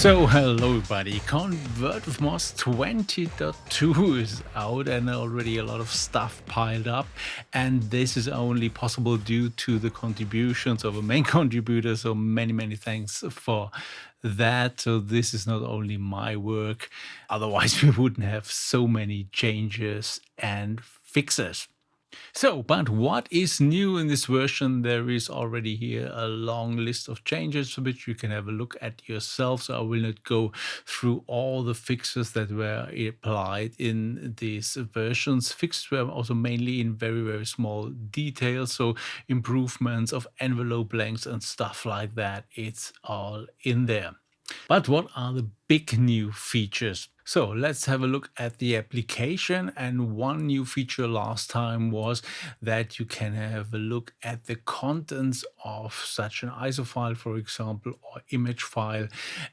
So hello everybody, ConvertWithMoss 20.2 is out and already a lot of stuff piled up, and this is only possible due to the contributions of a main contributor, so many thanks for that. So this is not only my work, otherwise we wouldn't have so many changes and fixes. So, but what is new in this version? There is already here a long list of changes which you can have a look at yourself. So I will not go through all the fixes that were applied in these versions. Fixes were also mainly in very small details. So improvements of envelope lengths and stuff like that. It's all in there. But what are the big new features? So let's have a look at the application. And one new feature last time was that you can have a look at the contents of such an ISO file, for example, or image file.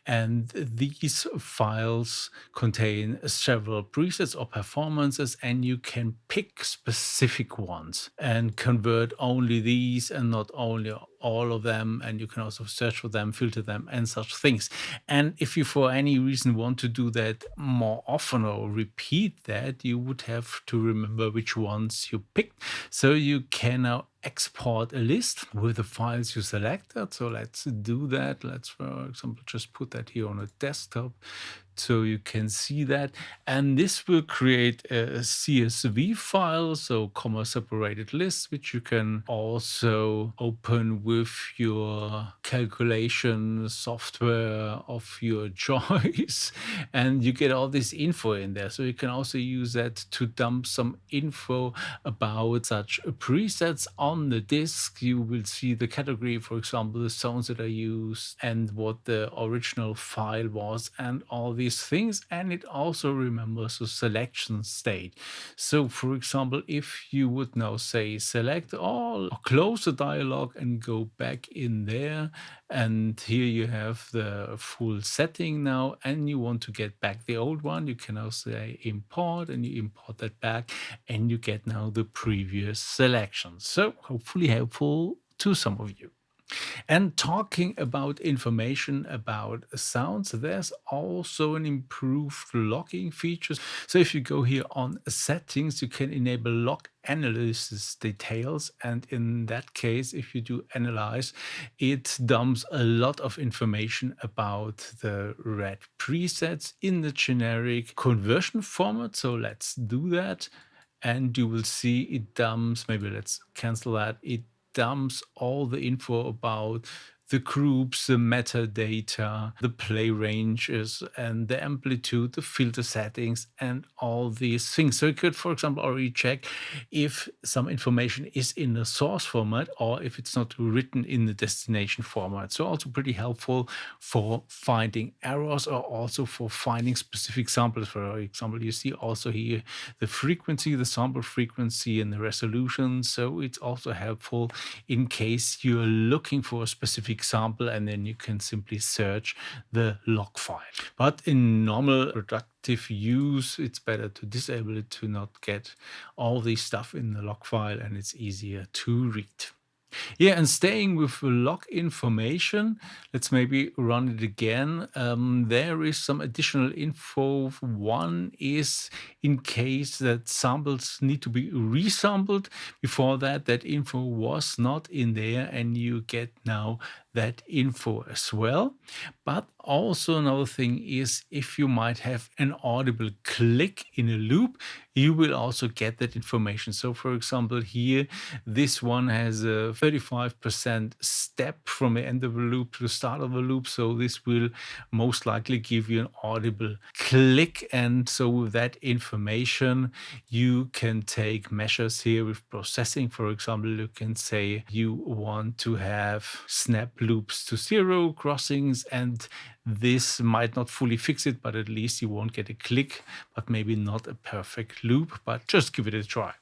And these files contain several presets or performances, and you can pick specific ones and convert only these and not only all of them. And you can also search for them, filter them, and such things. And if you for any reason want to do that more often or repeat that, you would have to remember which ones you picked. So you can now export a list with the files you selected. So let's do that. Let's, for example, just put that here on a desktop so you can see that. And this will create a CSV file, so comma separated lists, which you can also open with your calculation software of your choice. And you get all this info in there. So you can also use that to dump some info about such presets on the disk. You will see the category, for example, the sounds that are used and what the original file was and all these things. And it also remembers the selection state. So for example, if you would now say select all or close the dialog and go back in there, and here you have the full setting now, and you want to get back the old one, you can now say import, and you import that back, and you get now the previous selection. So hopefully helpful to some of you. And talking about information about sounds, there's also an improved logging feature. So if you go here on settings, you can enable log analysis details. And in that case, if you do analyze, it dumps a lot of information about the red presets in the generic conversion format. So let's do that. And you will see it dumps, maybe let's cancel that. It dumps all the info about the groups, the metadata, the play ranges, and the amplitude, the filter settings, and all these things. So you could, for example, already check if some information is in the source format or if it's not written in the destination format. So also pretty helpful for finding errors or also for finding specific samples. For example, you see also here the frequency, the sample frequency, and the resolution. So it's also helpful in case you're looking for a specific sample, and then you can simply search the log file. But in normal productive use, it's better to disable it to not get all this stuff in the log file, and it's easier to read. Yeah, and staying with log information, let's maybe run it again. There is some additional info. One is in case that samples need to be resampled. Before that, that info was not in there, and you get now that info as well. But also another thing is if you might have an audible click in a loop, you will also get that information. So for example, here, this one has a 35% step from the end of the loop to the start of the loop. So this will most likely give you an audible click. And so with that information, you can take measures here with processing. For example, you can say you want to have snap loops to 0 crossings, and this might not fully fix it, but at least you won't get a click, but maybe not a perfect loop, but just give it a try.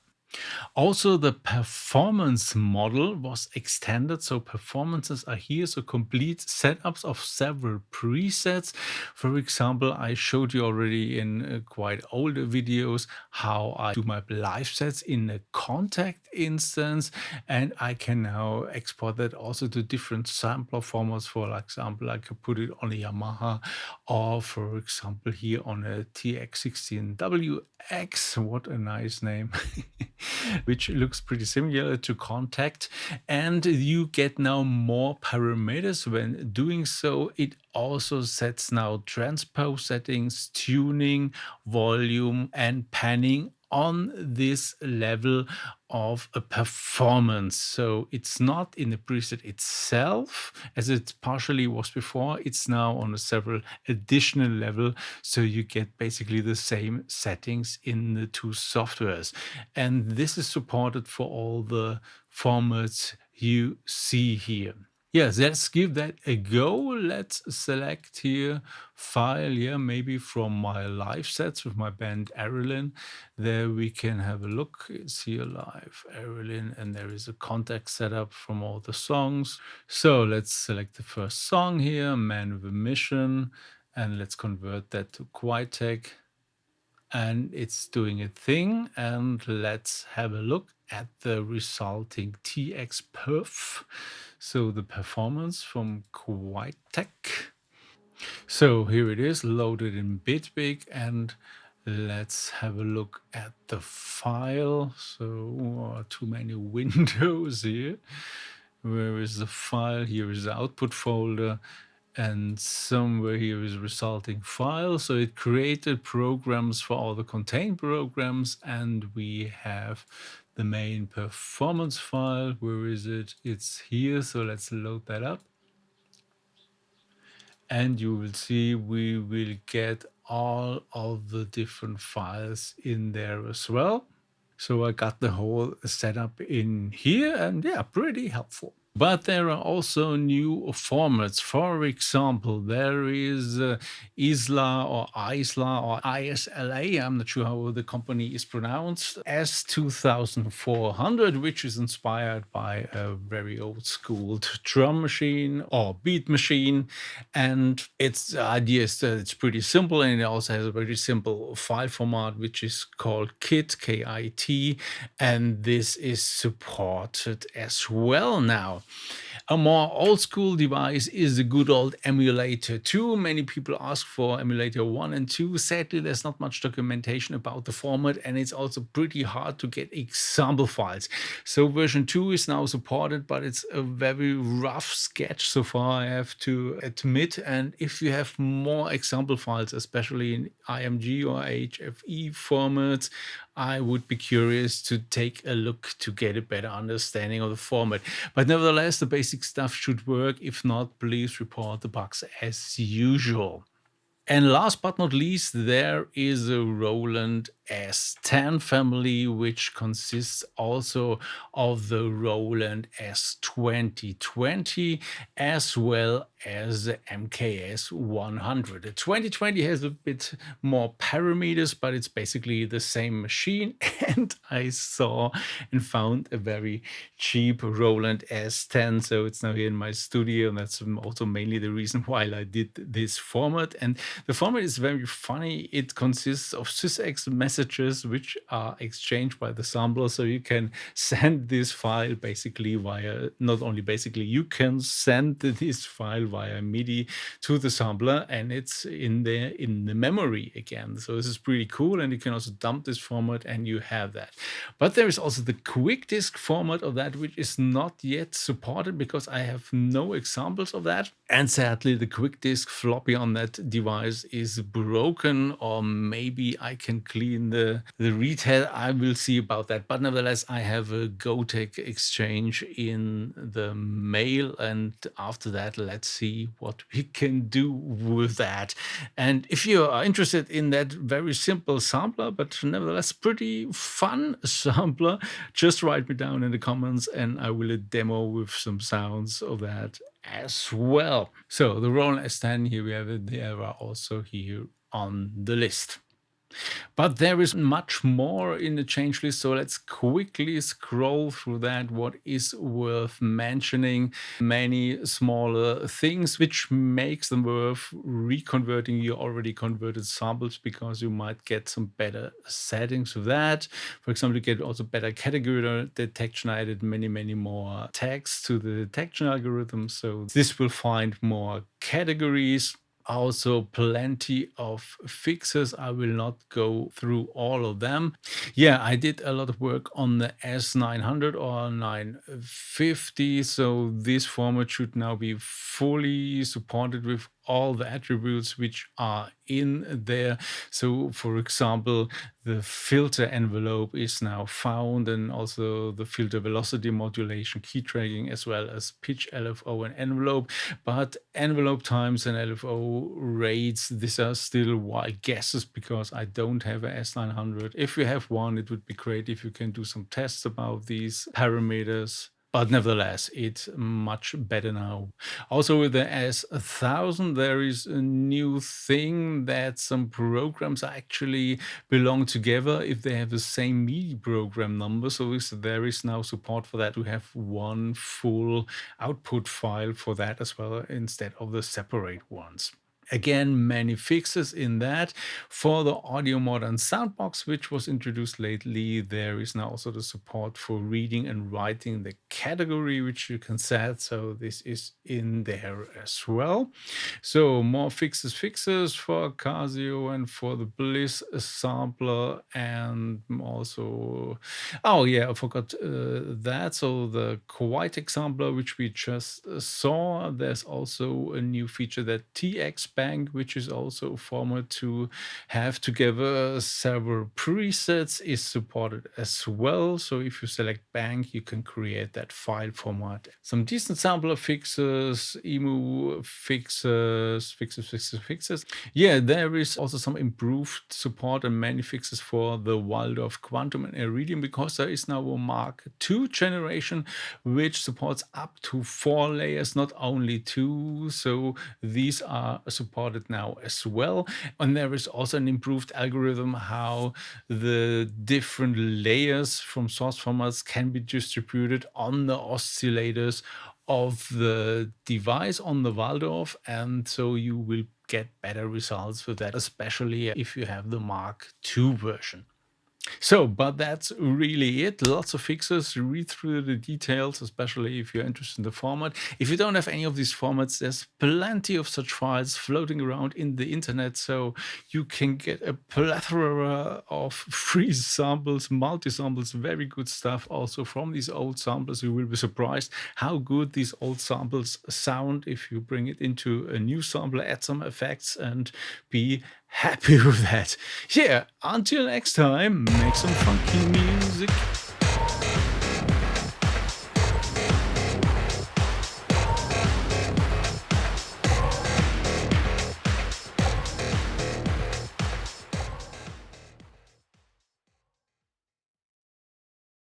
Also, the performance model was extended, so performances are here, so complete setups of several presets. For example, I showed you already in quite older videos how I do my live sets in a contact instance, and I can now export that also to different sampler formats. For example, I could put it on a Yamaha, or for example here on a TX16WX, what a nice name, which looks pretty similar to Contact. And you get now more parameters when doing so. It also sets now transpose settings, tuning, volume, and panning on this level of a performance. So it's not in the preset itself as it partially was before. It's now on a several additional level. So you get basically the same settings in the two softwares. And this is supported for all the formats you see here. Yes, let's give that a go. Let's select here file, yeah, maybe from my live sets with my band Roland. There we can have a look. It's here live Roland, and there is a contact setup from all the songs. So let's select the first song here, Man with a Mission, and let's convert that to Quitec. And it's doing a thing, and let's have a look at the resulting TX perf. So the performance from Quitec. So here it is loaded in Bitbig, and let's have a look at the file. So too many windows here. Where is the file? Here is the output folder, and somewhere here is resulting file. So it created programs for all the contained programs, and we have the main performance file. Where is it? It's here. So let's load that up. And you will see we will get all of the different files in there as well. So I got the whole setup in here, and yeah, pretty helpful. But there are also new formats. For example, there is ISLA or ISLA or ISLA, I'm not sure how the company is pronounced, S2400, which is inspired by a very old school drum machine or beat machine. And its idea is that it's pretty simple, and it also has a very simple file format, which is called KIT, K-I-T, and this is supported as well now. A more old school device is the good old Emulator 2. Many people ask for Emulator 1 and 2. Sadly, there's not much documentation about the format, and it's also pretty hard to get example files. So version 2 is now supported, but it's a very rough sketch so far, I have to admit. And if you have more example files, especially in IMG or HFE formats, I would be curious to take a look to get a better understanding of the format. But nevertheless, the basic stuff should work. If not, please report the bugs as usual. And last but not least, there is a Roland S-10 family, which consists also of the Roland S2020 as well as the MKS-100. The 2020 has a bit more parameters, but it's basically the same machine. And I saw and found a very cheap Roland S-10, so it's now here in my studio, and that's also mainly the reason why I did this format. And the format is very funny. It consists of sysx messages which are exchanged by the sampler. So you can send this file basically via, not only basically, you can send this file via MIDI to the sampler, and it's in there in the memory again. So this is pretty cool, and you can also dump this format and you have that. But there is also the quick disk format of that, which is not yet supported because I have no examples of that. And sadly, the quick disk floppy on that device is broken, or maybe I can clean the retail. I will see about that. But nevertheless, I have a GoTech exchange in the mail, and after that, let's see what we can do with that. And if you are interested in that very simple sampler, but nevertheless pretty fun sampler, just write me down in the comments, and I will demo with some sounds of that as well. So the Roland S-10, here we have it. They are also here on the list. But there is much more in the change list, so let's quickly scroll through that. What is worth mentioning? Many smaller things, which makes them worth reconverting your already converted samples, because you might get some better settings for that. For example, you get also better category detection. I added many more tags to the detection algorithm, so this will find more categories. Also plenty of fixes. I will not go through all of them. Yeah, I did a lot of work on the S900 or 950, so this format should now be fully supported with all the attributes which are in there. So for example, the filter envelope is now found, and also the filter velocity modulation, key tracking, as well as pitch, LFO, and envelope. But envelope times and LFO rates, these are still wild guesses because I don't have a S900. If you have one, it would be great if you can do some tests about these parameters. But nevertheless, it's much better now. Also with the S1000, there is a new thing that some programs actually belong together if they have the same MIDI program number. So there is now support for that to have one full output file for that as well, instead of the separate ones. Again, many fixes in that. For the Audio Modern Soundbox, which was introduced lately, there is now also the support for reading and writing the category, which you can set. So this is in there as well. So more fixes for Casio and for the Bliss sampler, and also, oh yeah, I forgot that. So the Quietec sampler, which we just saw, there's also a new feature, that TX Bank, which is also a format to have together several presets, is supported as well. So if you select Bank, you can create that file format. Some decent sampler fixes, EMU fixes. Yeah, there is also some improved support and many fixes for the Waldorf Quantum and Iridium, because there is now a Mark II generation which supports up to 4 layers, not only 2. So these are supported now as well. And there is also an improved algorithm how the different layers from source formats can be distributed on the oscillators of the device on the Waldorf, and so you will get better results with that, especially if you have the Mark II version. So, but that's really it. Lots of fixes. Read through the details, especially if you're interested in the format. If you don't have any of these formats, there's plenty of such files floating around in the internet, so you can get a plethora of free samples, multi-samples, very good stuff also from these old samples. You will be surprised how good these old samples sound if you bring it into a new sampler, add some effects, and be happy with that. Yeah, until next time, make some funky music.